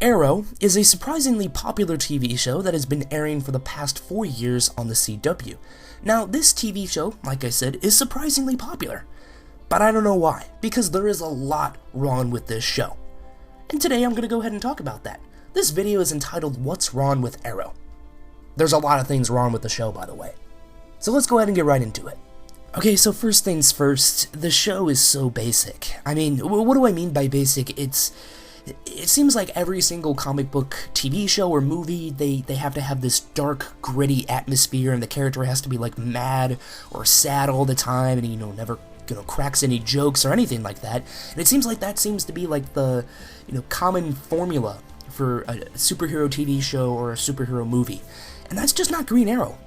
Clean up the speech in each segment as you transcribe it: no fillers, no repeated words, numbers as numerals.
Arrow is a surprisingly popular TV show that has been airing for the past 4 years on the CW. Now, this TV show, like I said, is surprisingly popular. But I don't know why, because there is a lot wrong with this show. And today I'm going to go ahead and talk about that. This video is entitled, What's Wrong with Arrow? There's a lot of things wrong with the show, by the way. So let's go ahead and get right into it. Okay, so first things first, the show is so basic. I mean, what do I mean by basic? It seems like every single comic book TV show or movie, they have to have this dark, gritty atmosphere, and the character has to be like mad or sad all the time, and never cracks any jokes or anything like that. And it seems like that seems to be like the common formula for a superhero TV show or a superhero movie. And that's just not Green Arrow.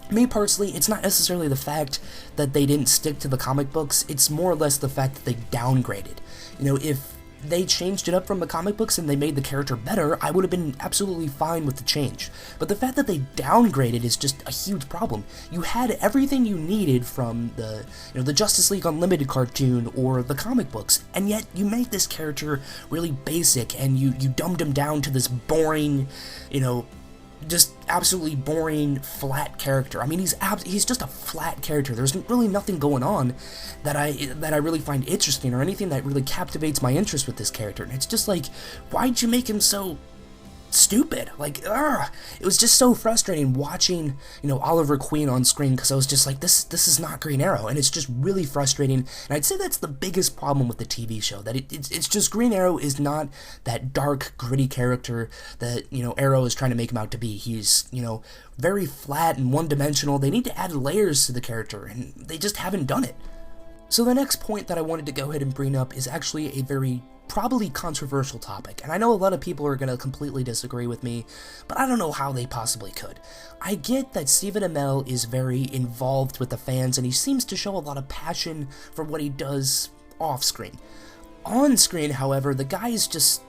Me personally, it's not necessarily the fact that they didn't stick to the comic books, it's more or less the fact that they downgraded. If they changed it up from the comic books and they made the character better, I would have been absolutely fine with the change. But the fact that they downgraded is just a huge problem. You had everything you needed from the Justice League Unlimited cartoon or the comic books, and yet you made this character really basic and you dumbed him down to this boring, just absolutely boring, flat character. I mean, he's just a flat character. There's really nothing going on that I really find interesting or anything that really captivates my interest with this character. And it's just like, why'd you make him so stupid? Like, it was just so frustrating watching, Oliver Queen on screen, because I was just like, this is not Green Arrow, and it's just really frustrating. And I'd say that's the biggest problem with the TV show, that it's just Green Arrow is not that dark, gritty character that, Arrow is trying to make him out to be. He's, very flat and one-dimensional. They need to add layers to the character, and they just haven't done it. So the next point that I wanted to go ahead and bring up is actually a very probably controversial topic, and I know a lot of people are going to completely disagree with me, but I don't know how they possibly could. I get that Stephen Amell is very involved with the fans, and he seems to show a lot of passion for what he does off-screen. On-screen, however, the guy is just,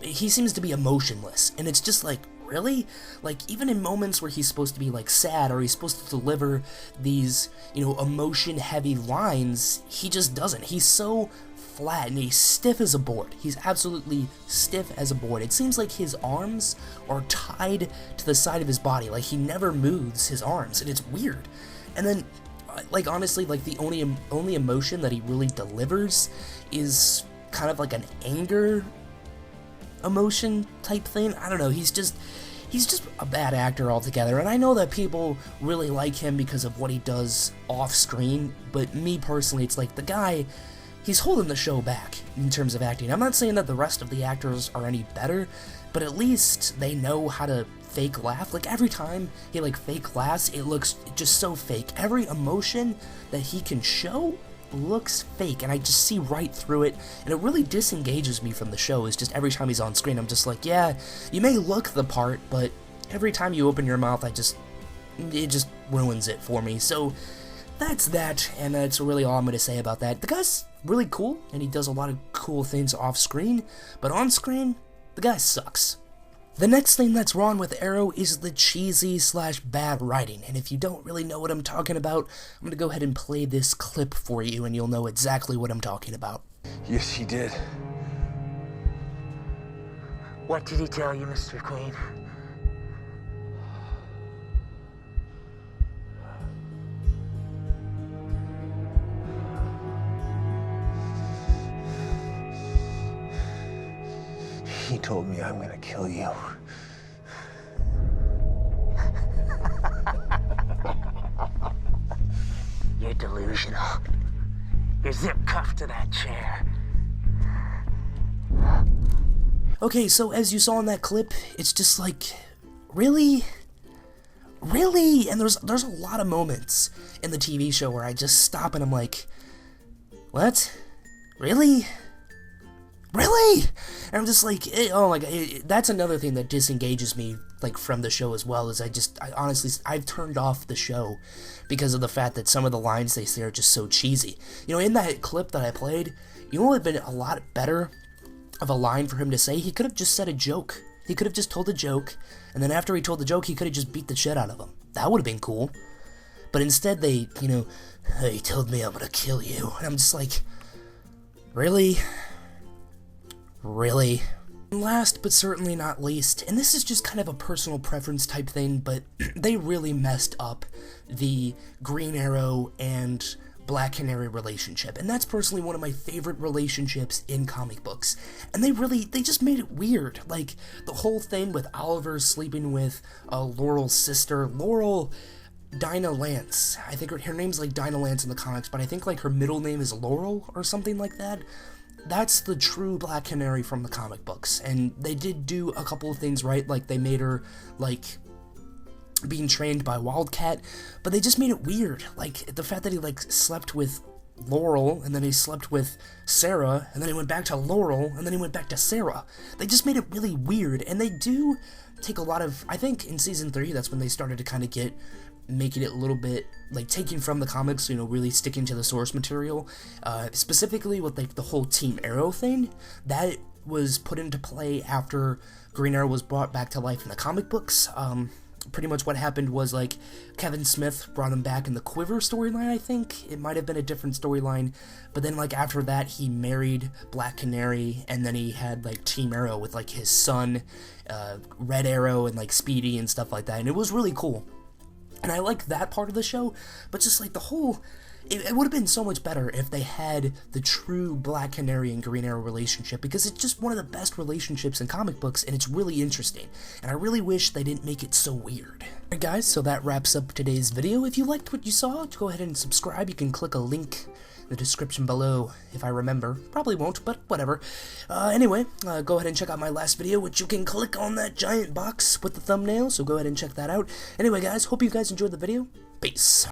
he seems to be emotionless, and it's just like, really? Like, even in moments where he's supposed to be, like, sad, or he's supposed to deliver these, emotion-heavy lines, he just doesn't. He's so flat, and he's stiff as a board. He's absolutely stiff as a board. It seems like his arms are tied to the side of his body, like he never moves his arms, and it's weird. And then, like, honestly, like, the only emotion that he really delivers is kind of like an anger emotion type thing. I don't know, he's just a bad actor altogether, and I know that people really like him because of what he does off screen, but me personally, it's like the guy, he's holding the show back in terms of acting. I'm not saying that the rest of the actors are any better, but at least they know how to fake laugh. Like, every time he fake laughs, it looks just so fake. Every emotion that he can show looks fake, and I just see right through it, and it really disengages me from the show. Is just every time he's on screen, I'm just like, yeah, you may look the part, but every time you open your mouth, it just ruins it for me. So that's that, and that's really all I'm going to say about that. The guy's really cool, and he does a lot of cool things off screen, but on screen, the guy sucks. The next thing that's wrong with Arrow is the cheesy/bad writing, and if you don't really know what I'm talking about, I'm going to go ahead and play this clip for you, and you'll know exactly what I'm talking about. Yes, he did. What did he tell you, Mr. Queen? He told me I'm gonna kill you. You're delusional. You're zip-cuffed to that chair. Okay, so as you saw in that clip, it's just like, really? Really? And there's a lot of moments in the TV show where I just stop and I'm like, what? Really? Really? And I'm just like, oh my god, that's another thing that disengages me, from the show as well, is I've turned off the show because of the fact that some of the lines they say are just so cheesy. In that clip that I played, it would have been a lot better of a line for him to say. He could have just said a joke. He could have just told a joke, and then after he told the joke, he could have just beat the shit out of him. That would have been cool. But instead they, he told me I'm gonna kill you. And I'm just like, really? Really? Last but certainly not least, and this is just kind of a personal preference type thing, but they really messed up the Green Arrow and Black Canary relationship, and that's personally one of my favorite relationships in comic books. And they just made it weird, like the whole thing with Oliver sleeping with Laurel's sister, Laural Dinah Lance. I think her name's like Dinah Lance in the comics, but I think like her middle name is Laural or something like that. That's the true Black Canary from the comic books, and they did do a couple of things right, like they made her, like, being trained by Wildcat, but they just made it weird, like, the fact that he, like, slept with Laural, and then he slept with Sarah, and then he went back to Laural, and then he went back to Sarah. They just made it really weird, and they do take a lot of, I think in Season 3, that's when they started to kind of making it a little bit, like, taking from the comics, you know, really sticking to the source material, specifically with, like, the whole Team Arrow thing. That was put into play after Green Arrow was brought back to life in the comic books. Pretty much what happened was, like, Kevin Smith brought him back in the Quiver storyline, I think. It might have been a different storyline, but then, like, after that, he married Black Canary, and then he had, like, Team Arrow with, like, his son, Red Arrow, and, like, Speedy and stuff like that, and it was really cool. And I like that part of the show, but just like the whole, it would have been so much better if they had the true Black Canary and Green Arrow relationship, because it's just one of the best relationships in comic books, and it's really interesting, and I really wish they didn't make it so weird. Alright guys, so that wraps up today's video. If you liked what you saw, go ahead and subscribe. You can click a link in the description below, if I remember. Probably won't, but whatever. Anyway, go ahead and check out my last video, which you can click on that giant box with the thumbnail, so go ahead and check that out. Anyway guys, hope you guys enjoyed the video. Peace.